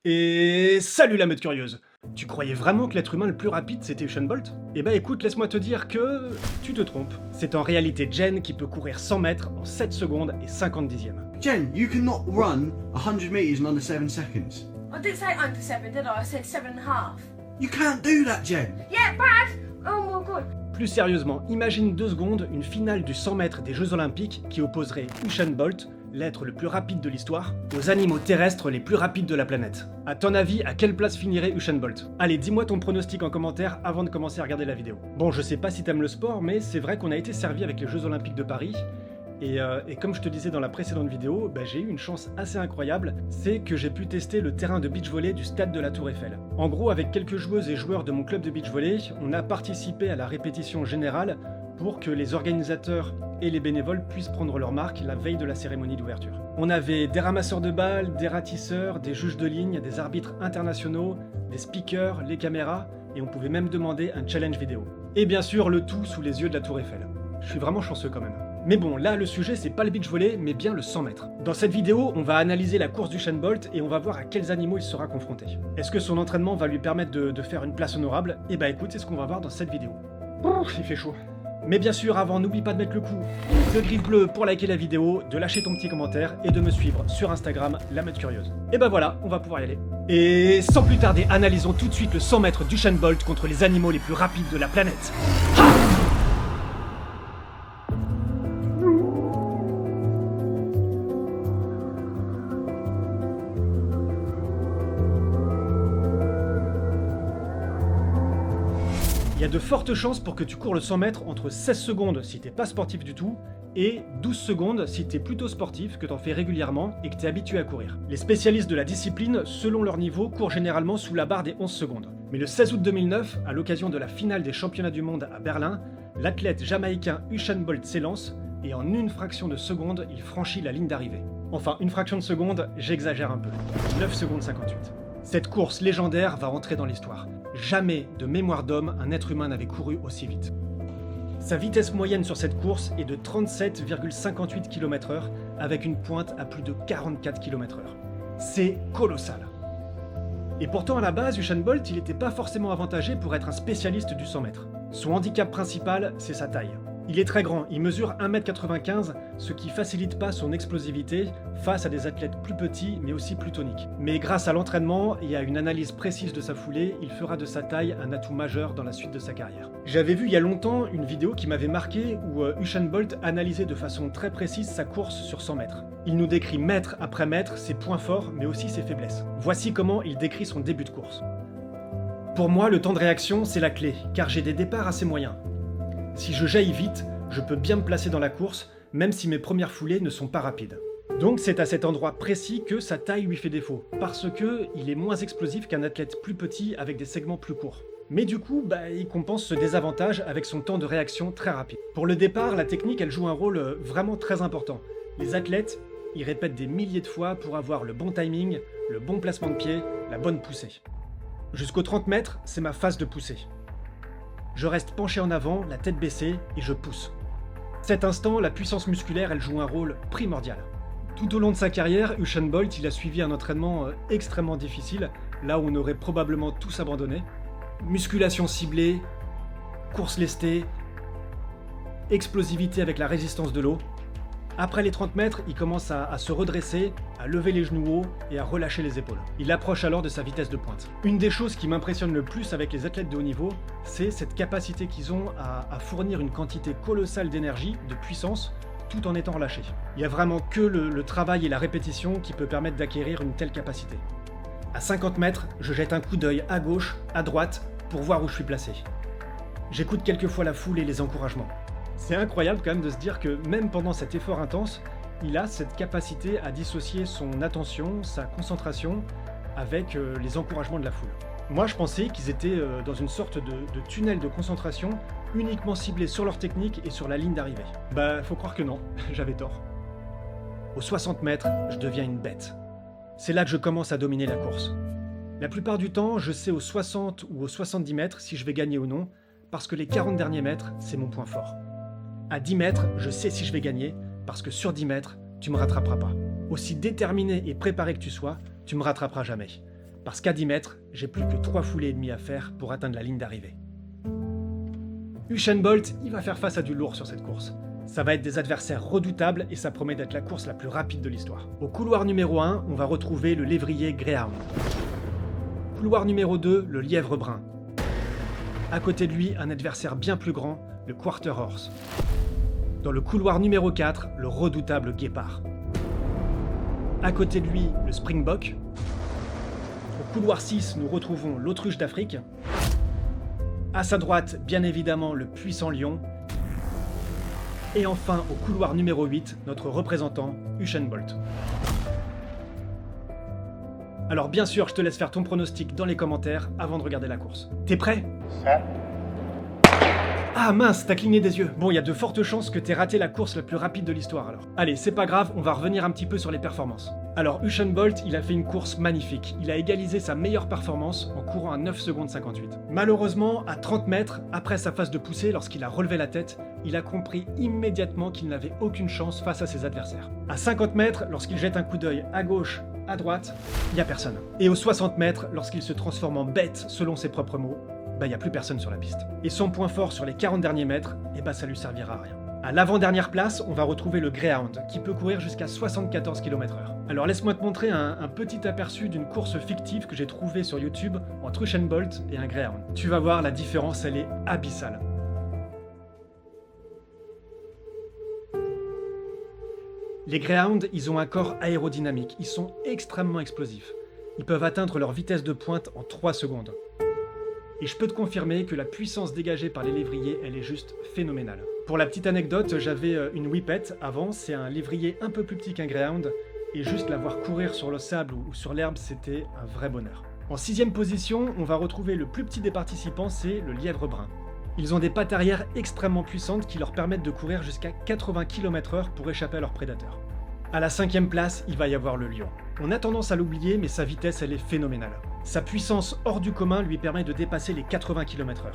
Et salut la meute curieuse! Tu croyais vraiment que l'être humain le plus rapide c'était Usain Bolt? Eh bah écoute, laisse-moi te dire que... tu te trompes. C'est en réalité Jen qui peut courir 100 mètres en 7 secondes et 50 dixièmes. Jen, you cannot run 100 meters in under 7 seconds. I didn't say under 7, did I? I said 7.5. You can't do that, Jen. Yeah, Brad! Oh my god. Plus sérieusement, imagine 2 secondes une finale du 100 mètres des Jeux Olympiques qui opposerait Usain Bolt, l'être le plus rapide de l'histoire, aux animaux terrestres les plus rapides de la planète. À ton avis, à quelle place finirait Usain Bolt? Allez, dis-moi ton pronostic en commentaire avant de commencer à regarder la vidéo. Bon, je sais pas si t'aimes le sport, mais c'est vrai qu'on a été servi avec les Jeux Olympiques de Paris, et comme je te disais dans la précédente vidéo, j'ai eu une chance assez incroyable, c'est que j'ai pu tester le terrain de beach volley du stade de la Tour Eiffel. En gros, avec quelques joueuses et joueurs de mon club de beach volley, on a participé à la répétition générale pour que les organisateurs et les bénévoles puissent prendre leur marque la veille de la cérémonie d'ouverture. On avait des ramasseurs de balles, des ratisseurs, des juges de ligne, des arbitres internationaux, des speakers, les caméras, et on pouvait même demander un challenge vidéo. Et bien sûr, le tout sous les yeux de la Tour Eiffel. Je suis vraiment chanceux quand même. Mais bon, là le sujet c'est pas le beach volley, mais bien le 100 mètres. Dans cette vidéo, on va analyser la course d'Usain Bolt et on va voir à quels animaux il sera confronté. Est-ce que son entraînement va lui permettre de faire une place honorable? Eh bah écoute, c'est ce qu'on va voir dans cette vidéo. Ouf, il fait chaud. Mais bien sûr, avant, n'oublie pas de mettre le coup de griffe bleue pour liker la vidéo, de lâcher ton petit commentaire et de me suivre sur Instagram, la meute curieuse. Et bah voilà, on va pouvoir y aller. Et sans plus tarder, analysons tout de suite le 100 mètres d'Usain Bolt contre les animaux les plus rapides de la planète. Il y a de fortes chances pour que tu cours le 100 mètres entre 16 secondes si t'es pas sportif du tout et 12 secondes si t'es plutôt sportif, que t'en fais régulièrement et que t'es habitué à courir. Les spécialistes de la discipline, selon leur niveau, courent généralement sous la barre des 11 secondes. Mais le 16 août 2009, à l'occasion de la finale des championnats du monde à Berlin, l'athlète jamaïcain Usain Bolt s'élance et en une fraction de seconde, il franchit la ligne d'arrivée. Enfin, une fraction de seconde, j'exagère un peu. 9 secondes 58. Cette course légendaire va entrer dans l'histoire. Jamais, de mémoire d'homme, un être humain n'avait couru aussi vite. Sa vitesse moyenne sur cette course est de 37,58 km/h avec une pointe à plus de 44 km/h. C'est colossal. Et pourtant à la base, Usain Bolt, il n'était pas forcément avantagé pour être un spécialiste du 100 mètres. Son handicap principal, c'est sa taille. Il est très grand, il mesure 1,95 m, ce qui facilite pas son explosivité face à des athlètes plus petits mais aussi plus toniques. Mais grâce à l'entraînement et à une analyse précise de sa foulée, il fera de sa taille un atout majeur dans la suite de sa carrière. J'avais vu il y a longtemps une vidéo qui m'avait marqué où Usain Bolt analysait de façon très précise sa course sur 100 mètres. Il nous décrit mètre après mètre ses points forts mais aussi ses faiblesses. Voici comment il décrit son début de course. Pour moi, le temps de réaction, c'est la clé, car j'ai des départs assez moyens. Si je jaillis vite, je peux bien me placer dans la course, même si mes premières foulées ne sont pas rapides. Donc c'est à cet endroit précis que sa taille lui fait défaut, parce que il est moins explosif qu'un athlète plus petit avec des segments plus courts. Mais du coup, il compense ce désavantage avec son temps de réaction très rapide. Pour le départ, la technique, elle joue un rôle vraiment très important. Les athlètes, ils répètent des milliers de fois pour avoir le bon timing, le bon placement de pied, la bonne poussée. Jusqu'aux 30 mètres, c'est ma phase de poussée. Je reste penché en avant, la tête baissée, et je pousse. Cet instant, la puissance musculaire, elle joue un rôle primordial. Tout au long de sa carrière, Usain Bolt, il a suivi un entraînement extrêmement difficile, là où on aurait probablement tous abandonné. Musculation ciblée, course lestée, explosivité avec la résistance de l'eau. Après les 30 mètres, il commence à se redresser, à lever les genoux hauts et à relâcher les épaules. Il approche alors de sa vitesse de pointe. Une des choses qui m'impressionne le plus avec les athlètes de haut niveau, c'est cette capacité qu'ils ont à fournir une quantité colossale d'énergie, de puissance, tout en étant relâchés. Il n'y a vraiment que le travail et la répétition qui peut permettre d'acquérir une telle capacité. À 50 mètres, je jette un coup d'œil à gauche, à droite, pour voir où je suis placé. J'écoute quelquefois la foule et les encouragements. C'est incroyable quand même de se dire que même pendant cet effort intense, il a cette capacité à dissocier son attention, sa concentration avec les encouragements de la foule. Moi je pensais qu'ils étaient dans une sorte de tunnel de concentration uniquement ciblé sur leur technique et sur la ligne d'arrivée. Faut croire que non, j'avais tort. Aux 60 mètres, je deviens une bête. C'est là que je commence à dominer la course. La plupart du temps, je sais aux 60 ou aux 70 mètres si je vais gagner ou non, parce que les 40 derniers mètres, c'est mon point fort. À 10 mètres, je sais si je vais gagner, parce que sur 10 mètres, tu me rattraperas pas. Aussi déterminé et préparé que tu sois, tu me rattraperas jamais. parce qu'à 10 mètres, j'ai plus que 3 foulées et demie à faire pour atteindre la ligne d'arrivée. Usain Bolt, il va faire face à du lourd sur cette course. Ça va être des adversaires redoutables et ça promet d'être la course la plus rapide de l'histoire. Au couloir numéro 1, on va retrouver le lévrier Greyhound. Couloir numéro 2, le lièvre brun. À côté de lui, un adversaire bien plus grand, le Quarter Horse. Dans le couloir numéro 4, le redoutable guépard. À côté de lui, le Springbok. Au couloir 6, nous retrouvons l'autruche d'Afrique. À sa droite, bien évidemment, le puissant lion. Et enfin, au couloir numéro 8, notre représentant, Usain Bolt. Alors bien sûr, je te laisse faire ton pronostic dans les commentaires avant de regarder la course. T'es prêt ? Ah mince, t'as cligné des yeux. Bon, il y a de fortes chances que t'aies raté la course la plus rapide de l'histoire alors. Allez, c'est pas grave, on va revenir un petit peu sur les performances. Alors Usain Bolt, il a fait une course magnifique. Il a égalisé sa meilleure performance en courant à 9 secondes 58. Malheureusement, à 30 mètres, après sa phase de poussée, lorsqu'il a relevé la tête, il a compris immédiatement qu'il n'avait aucune chance face à ses adversaires. À 50 mètres, lorsqu'il jette un coup d'œil à gauche, à droite, il n'y a personne. Et aux 60 mètres, lorsqu'il se transforme en bête selon ses propres mots, il n'y a plus personne sur la piste. Et son point fort sur les 40 derniers mètres, ça lui servira à rien. À l'avant-dernière place, on va retrouver le Greyhound, qui peut courir jusqu'à 74 km/h. Alors laisse-moi te montrer un petit aperçu d'une course fictive que j'ai trouvée sur YouTube entre Usain Bolt et un Greyhound. Tu vas voir, la différence, elle est abyssale. Les Greyhounds, ils ont un corps aérodynamique, ils sont extrêmement explosifs. Ils peuvent atteindre leur vitesse de pointe en 3 secondes. Et je peux te confirmer que la puissance dégagée par les lévriers, elle est juste phénoménale. Pour la petite anecdote, j'avais une Whippet avant, c'est un lévrier un peu plus petit qu'un Greyhound, et juste la voir courir sur le sable ou sur l'herbe, c'était un vrai bonheur. En 6ème position, on va retrouver le plus petit des participants, c'est le lièvre brun. Ils ont des pattes arrière extrêmement puissantes qui leur permettent de courir jusqu'à 80 km/h pour échapper à leurs prédateurs. À la 5ème place, il va y avoir le lion. On a tendance à l'oublier, mais sa vitesse, elle est phénoménale. Sa puissance hors du commun lui permet de dépasser les 80 km/h.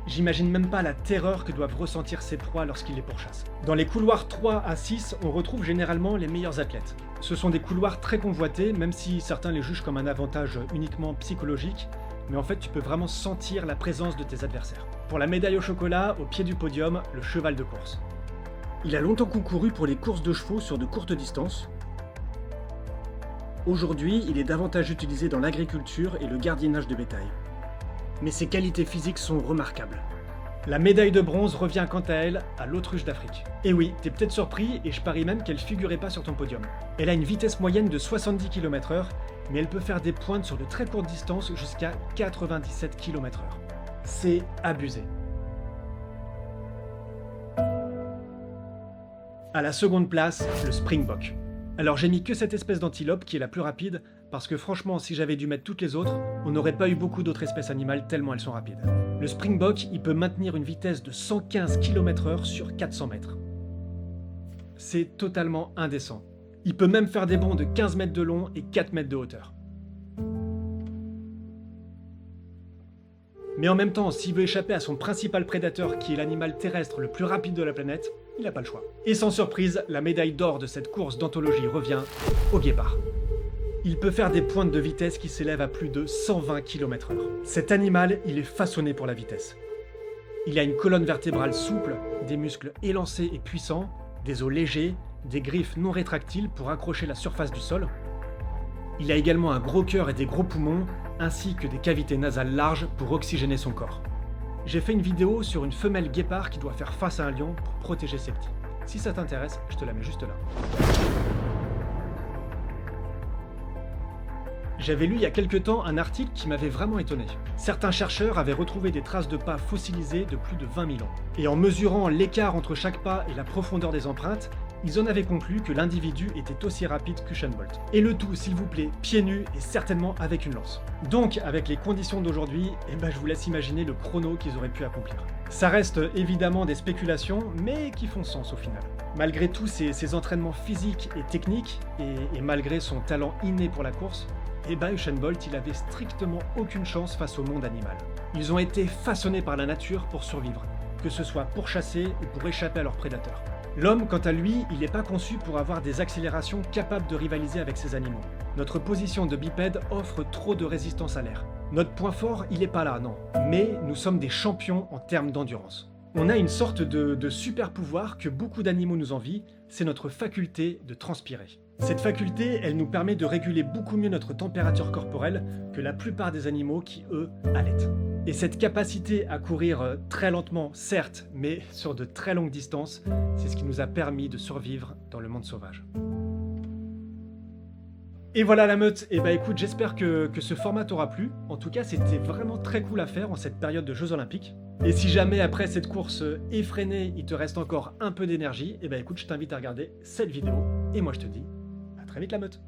J'imagine même pas la terreur que doivent ressentir ses proies lorsqu'il les pourchasse. Dans les couloirs 3 à 6, on retrouve généralement les meilleurs athlètes. Ce sont des couloirs très convoités, même si certains les jugent comme un avantage uniquement psychologique, mais en fait tu peux vraiment sentir la présence de tes adversaires. Pour la médaille au chocolat, au pied du podium, le cheval de course. Il a longtemps concouru pour les courses de chevaux sur de courtes distances. Aujourd'hui, il est davantage utilisé dans l'agriculture et le gardiennage de bétail. Mais ses qualités physiques sont remarquables. La médaille de bronze revient quant à elle à l'autruche d'Afrique. Et oui, t'es peut-être surpris et je parie même qu'elle figurait pas sur ton podium. Elle a une vitesse moyenne de 70 km/h, mais elle peut faire des pointes sur de très courtes distances jusqu'à 97 km/h. C'est abusé. À la seconde place, le Springbok. Alors j'ai mis que cette espèce d'antilope qui est la plus rapide, parce que franchement si j'avais dû mettre toutes les autres, on n'aurait pas eu beaucoup d'autres espèces animales tellement elles sont rapides. Le Springbok, il peut maintenir une vitesse de 115 km/h sur 400 mètres. C'est totalement indécent. Il peut même faire des bonds de 15 mètres de long et 4 mètres de hauteur. Mais en même temps, s'il veut échapper à son principal prédateur, qui est l'animal terrestre le plus rapide de la planète, il n'a pas le choix. Et sans surprise, la médaille d'or de cette course d'anthologie revient au guépard. Il peut faire des pointes de vitesse qui s'élèvent à plus de 120 km/h. Cet animal, il est façonné pour la vitesse. Il a une colonne vertébrale souple, des muscles élancés et puissants, des os légers, des griffes non rétractiles pour accrocher la surface du sol. Il a également un gros cœur et des gros poumons, ainsi que des cavités nasales larges pour oxygéner son corps. J'ai fait une vidéo sur une femelle guépard qui doit faire face à un lion pour protéger ses petits. Si ça t'intéresse, je te la mets juste là. J'avais lu il y a quelque temps un article qui m'avait vraiment étonné. Certains chercheurs avaient retrouvé des traces de pas fossilisées de plus de 20 000 ans. Et en mesurant l'écart entre chaque pas et la profondeur des empreintes, ils en avaient conclu que l'individu était aussi rapide qu'Usain Bolt. Et le tout, s'il vous plaît, pieds nus et certainement avec une lance. Donc, avec les conditions d'aujourd'hui, je vous laisse imaginer le chrono qu'ils auraient pu accomplir. Ça reste évidemment des spéculations, mais qui font sens au final. Malgré tous ces entraînements physiques et techniques, et malgré son talent inné pour la course, Usain Bolt, il avait strictement aucune chance face au monde animal. Ils ont été façonnés par la nature pour survivre, que ce soit pour chasser ou pour échapper à leurs prédateurs. L'homme, quant à lui, il n'est pas conçu pour avoir des accélérations capables de rivaliser avec ces animaux. Notre position de bipède offre trop de résistance à l'air. Notre point fort, il est pas là, non. Mais nous sommes des champions en termes d'endurance. On a une sorte de super pouvoir que beaucoup d'animaux nous envient, c'est notre faculté de transpirer. Cette faculté, elle nous permet de réguler beaucoup mieux notre température corporelle que la plupart des animaux qui, eux, allaitent. Et cette capacité à courir très lentement, certes, mais sur de très longues distances, c'est ce qui nous a permis de survivre dans le monde sauvage. Et voilà la meute, et bah écoute, j'espère que ce format t'aura plu. En tout cas, c'était vraiment très cool à faire en cette période de Jeux Olympiques. Et si jamais après cette course effrénée, il te reste encore un peu d'énergie, et bah écoute, je t'invite à regarder cette vidéo. Et moi je te dis, à très vite la meute.